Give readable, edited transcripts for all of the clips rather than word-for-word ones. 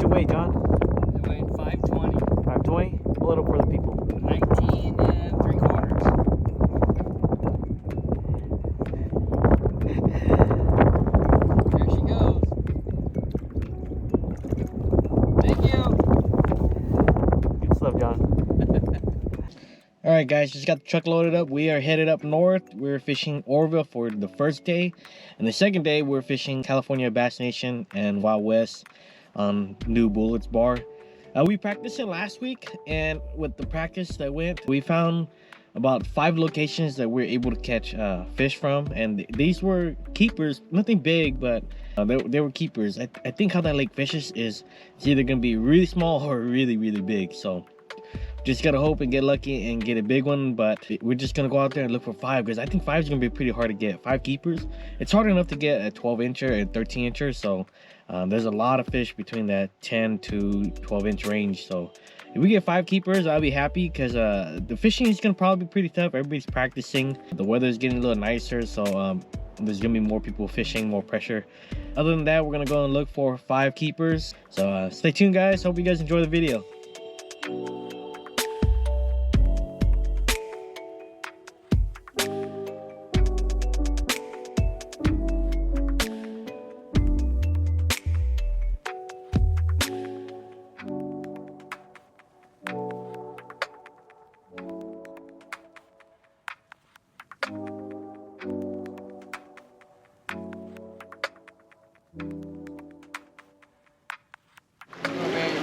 you weigh, John? I weighed 520. 520? A little for the people. 19 and 3/4. There she goes. Thank you. Good stuff, John. All right, guys, just got the truck loaded up. We are headed up north. We're fishing Oroville for the first day, and the second day we're fishing California Bass Nation and Wild West on new Bullards Bar. We practiced it last week, and with the practice that went, we found about 5 locations that we're able to catch fish from, and these were keepers. Nothing big, but they were keepers. I think how that lake fishes is it's either gonna be really small or really big. So just gotta hope and get lucky and get a big one, but we're just gonna go out there and look for 5 because I think 5 is gonna be pretty hard to get. 5 keepers. It's hard enough to get a 12-incher and 13-incher, so there's a lot of fish between that 10 to 12-inch range. So if we get 5 keepers, I'll be happy because the fishing is gonna probably be pretty tough. Everybody's practicing. The weather is getting a little nicer, so there's gonna be more people fishing, more pressure. Other than that, we're gonna go and look for 5 keepers. So stay tuned, guys. Hope you guys enjoy the video.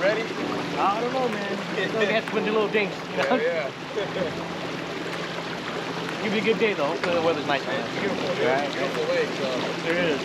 Ready? I don't know, man. We have to put the little dinks. You know? Yeah. Give you a good day, though. Hopefully the weather's nice, man. It's beautiful. Right. It's beautiful lake, so. There is.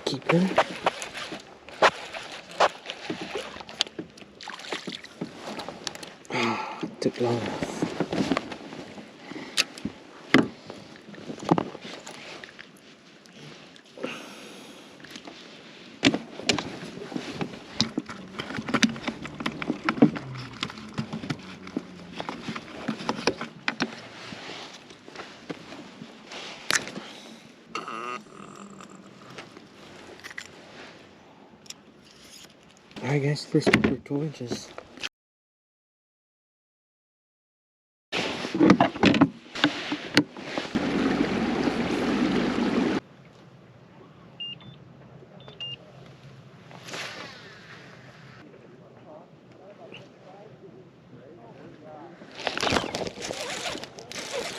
Keeper. Took long. Alright guys, first keeper 12 inches.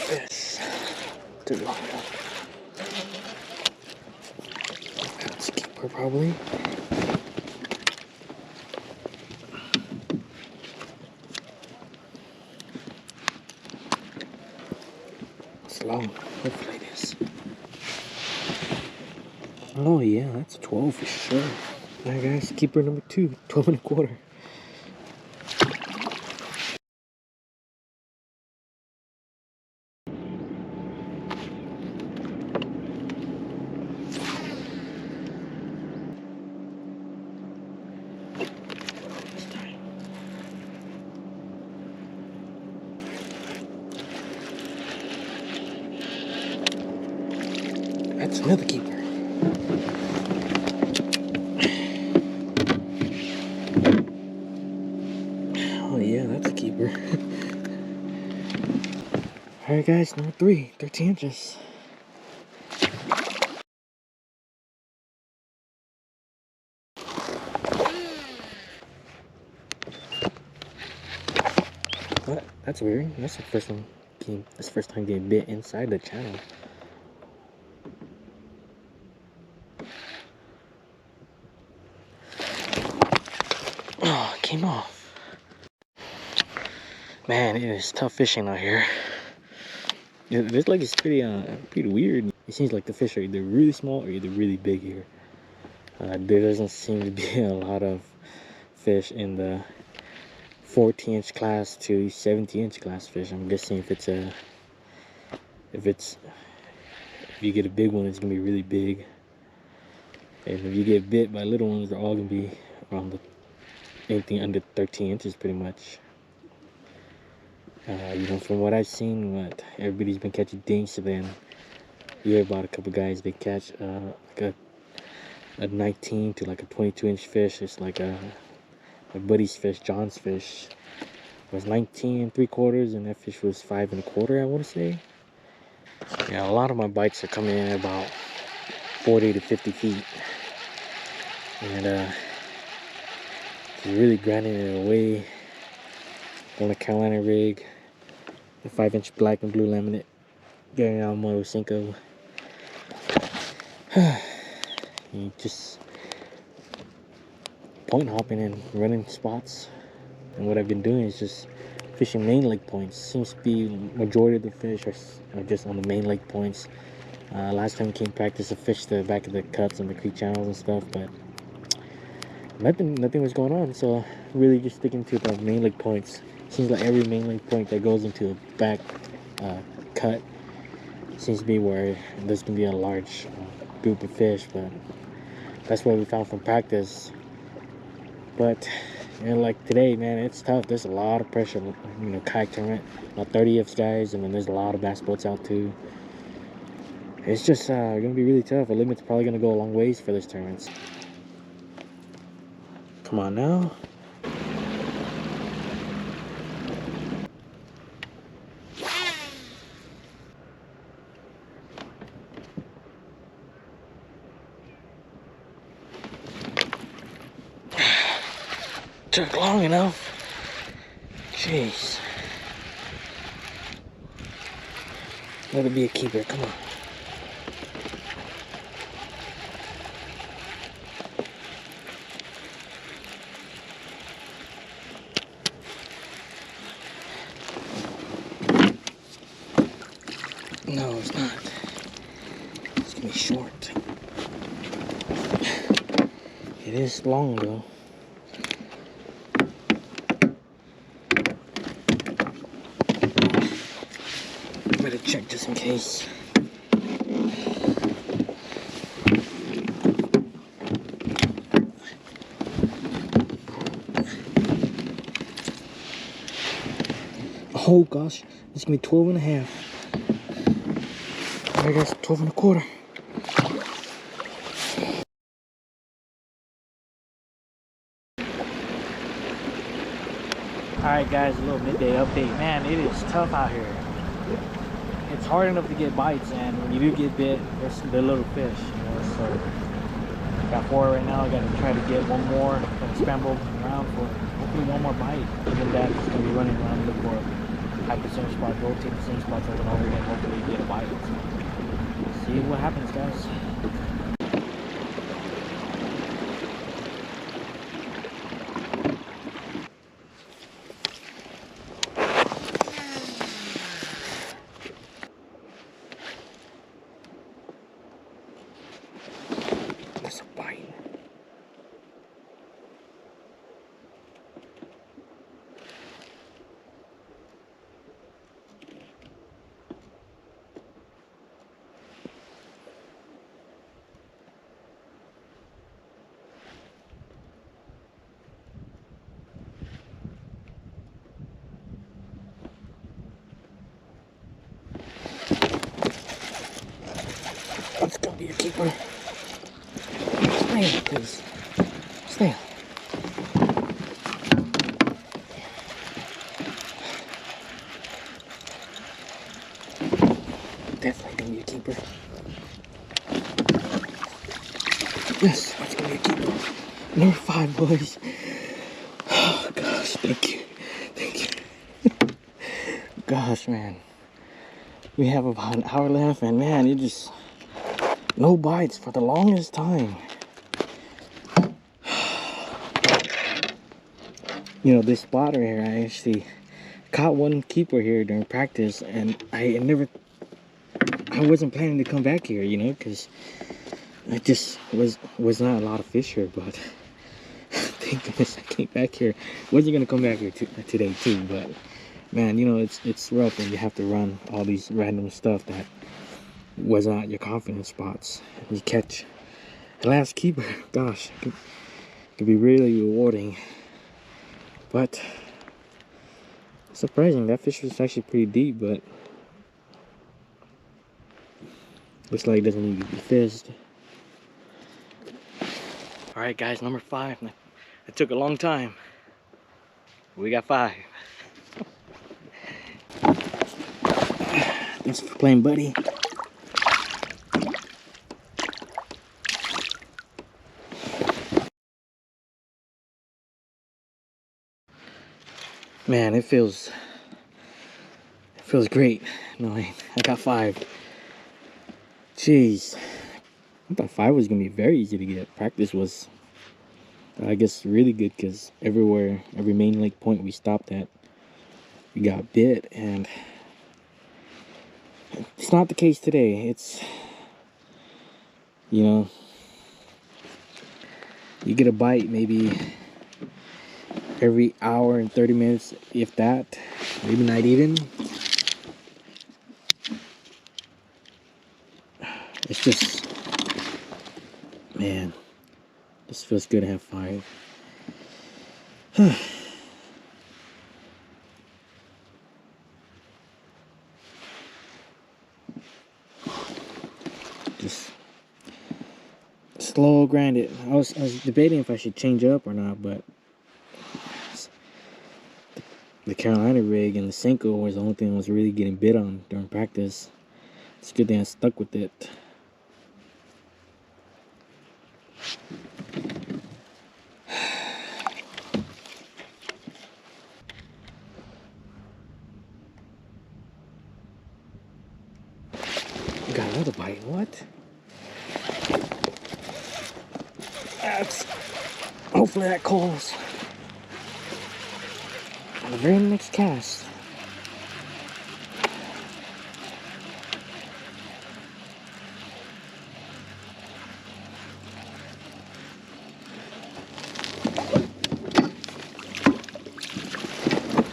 Yes, too long enough. That's a keeper probably. It's long, hopefully it is. Oh yeah, that's a 12 for sure. Alright guys, keeper number 2, 12 and a quarter. That's another keeper. Oh yeah, that's a keeper. Alright guys, number 3, 13 inches. What? That's weird. That's the first one. That's the first time getting bit inside the channel. Oh, it came off. Man, it is tough fishing out here. This lake is pretty weird. It seems like the fish are either really small or either really big here. There doesn't seem to be a lot of fish in the 14-inch class to 70-inch class fish. I'm guessing if you get a big one, it's gonna be really big. And if you get bit by little ones, they're all gonna be around anything under 13 inches, pretty much. You know, from what I've seen, everybody's been catching dinks, and then you hear about a couple guys they catch like a 19 to like a 22-inch fish. It's like my buddy's fish, John's fish, was 19 3/4, and that fish was 5 1/4, I want to say. Yeah, a lot of my bites are coming in about 40 to 50 feet, and just really grinding it away on a Carolina rig, the 5-inch black and blue laminate, getting out Moto Cinco. You just point hopping and running spots, and what I've been doing is just fishing main lake points. Seems to be majority of the fish are just on the main lake points. Last time we came practice, I fished the back of the cuts and the creek channels and stuff, but nothing was going on. So really just sticking to the main lake points. Seems like every main lake point that goes into a back cut seems to be where there's gonna be a large group of fish. But that's what we found from practice. But you know, like today, man, it's tough. There's a lot of pressure. You know, kayak tournament, about 30 F's guys, and then there's a lot of bass boats out too. It's just gonna be really tough. A limit's probably gonna go a long ways for this tournament. Come on now. Took long enough. Jeez. Let it be a keeper. Come on. No, it's not. It's gonna be short. It is long though. Better check just in case. Oh gosh, it's gonna be 12 and a half. Alright guys, 12 1/4. Alright guys, a little midday update. Man, it is tough out here. It's hard enough to get bites, and when you do get bit, they're little fish, you know. So got 4 right now. I gotta try to get one more. Gonna scramble around for hopefully one more bite. Even that, just gonna be running around looking for high percentage spots, rotating percentage spots over and over again, hopefully get a bite. So, see what happens, guys. That's a bite. Damn. Definitely gonna be a keeper. Yes, that's gonna be a keeper. Number 5, boys. Oh gosh, thank you. Thank you. Gosh, man. We have about an hour left, and man, it just no bites for the longest time. You know, this spotter here, I actually caught one keeper here during practice, and I wasn't planning to come back here, you know, because I just was not a lot of fish here, but thank goodness I came back here. Wasn't gonna come back here today too, but man, you know, it's rough when you have to run all these random stuff that was not your confidence spots. You catch the last keeper, gosh, it could be really rewarding. But surprising, that fish was actually pretty deep, but looks like it doesn't need to be fished. All right, guys, number 5. It took a long time. We got 5. Thanks for playing, buddy. Man, it feels great knowing I got 5. Jeez, I thought 5 was gonna be very easy to get. Practice was, I guess, really good because every main lake point we stopped at, we got bit, and it's not the case today. It's, you know, you get a bite maybe every hour and 30 minutes, if that, maybe not even. It's just, man, this feels good to have 5. Just slow grind it. I was debating if I should change up or not, but the Carolina rig and the Senko was the only thing I was really getting bit on during practice. It's a good thing I stuck with it. Got another bite. What? That's, hopefully that calls on the very next cast.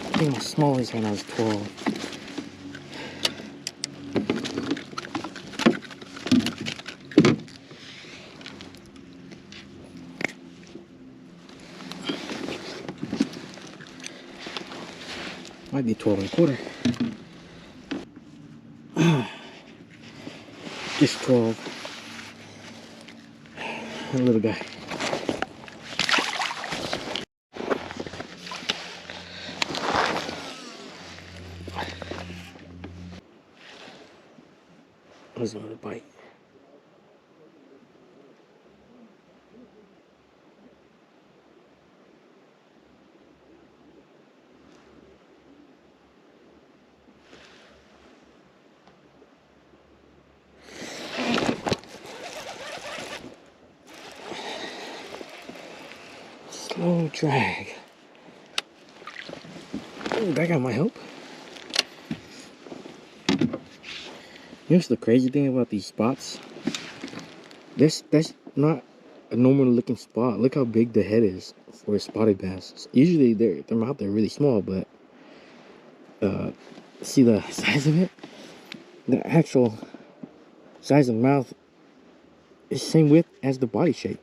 I think my smallest when I was 12. Might be 12 1/4. Just 12. A little guy. There's another bite. Slow drag. Oh, that guy might help. Here's the crazy thing about these spots. That's not a normal looking spot. Look how big the head is for a spotted bass. Usually their mouth are really small, but see the size of it? The actual size of the mouth is the same width as the body shape.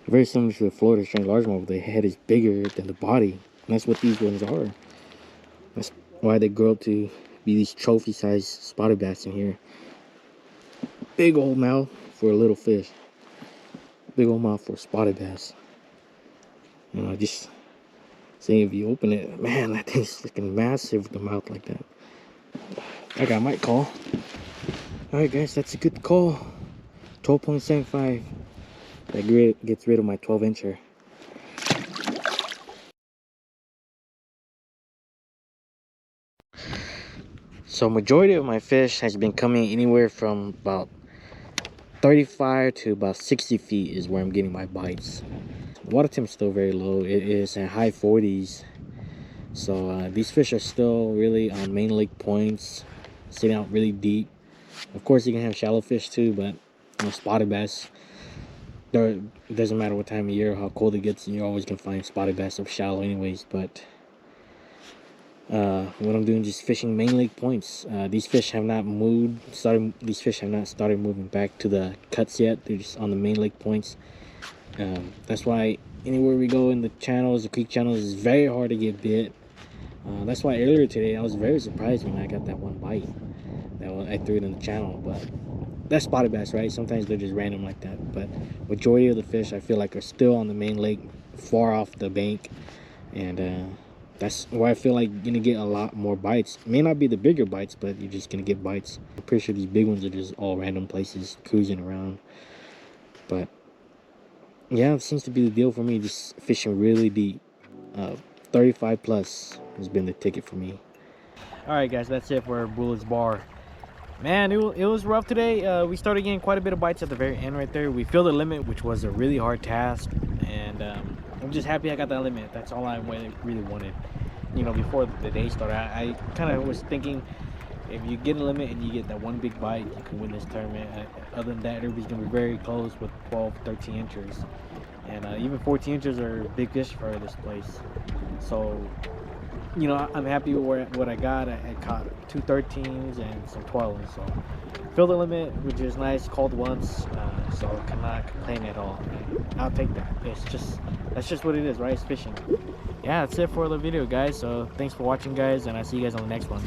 Very similar to the Florida Strange Largemouth, the head is bigger than the body. And that's what these ones are. That's why they grow up to be these trophy-sized spotted bass in here. Big old mouth for a little fish. Big old mouth for spotted bass. You know, just seeing if you open it, man, that thing's freaking massive with the mouth like that. I got my call. All right, guys, that's a good call. 12.75. That gets rid of my 12-incher. So majority of my fish has been coming anywhere from about 35 to about 60 feet is where I'm getting my bites. The water temp is still very low. It is at high 40s. So these fish are still really on main lake points, sitting out really deep. Of course, you can have shallow fish too, but spotted bass, it doesn't matter what time of year, how cold it gets, you always can find spotted bass up shallow anyways. But what I'm doing is just fishing main lake points. These fish have not these fish have not started moving back to the cuts yet. They're just on the main lake points. That's why anywhere we go in the channels, the creek channels, is very hard to get bit. That's why earlier today I was very surprised when I got that one bite. I threw it in the channel, but that's spotted bass, right? Sometimes they're just random like that. But majority of the fish I feel like are still on the main lake, far off the bank, and that's where I feel like you're gonna get a lot more bites. It may not be the bigger bites, but you're just gonna get bites. I'm pretty sure these big ones are just all random places cruising around. But yeah, it seems to be the deal for me, just fishing really deep. 35 plus has been the ticket for me. All right, guys, that's it for Bullards Bar. Man, it was rough today. We started getting quite a bit of bites at the very end right there. We filled the limit, which was a really hard task, and I'm just happy I got that limit. That's all I really wanted. You know, before the day started, I kind of was thinking, if you get a limit and you get that one big bite, you can win this tournament. Other than that, everybody's gonna be very close with 12, 13 inches, and even 14 inches are big fish for this place. So, you know, I'm happy with what I got. I caught 2 13s and some 12s, so filled the limit, which is nice. Called once, so cannot complain at all. I'll take that. That's just what it is, right? It's fishing. Yeah, that's it for the video, guys. So thanks for watching, guys, and I'll see you guys on the next one.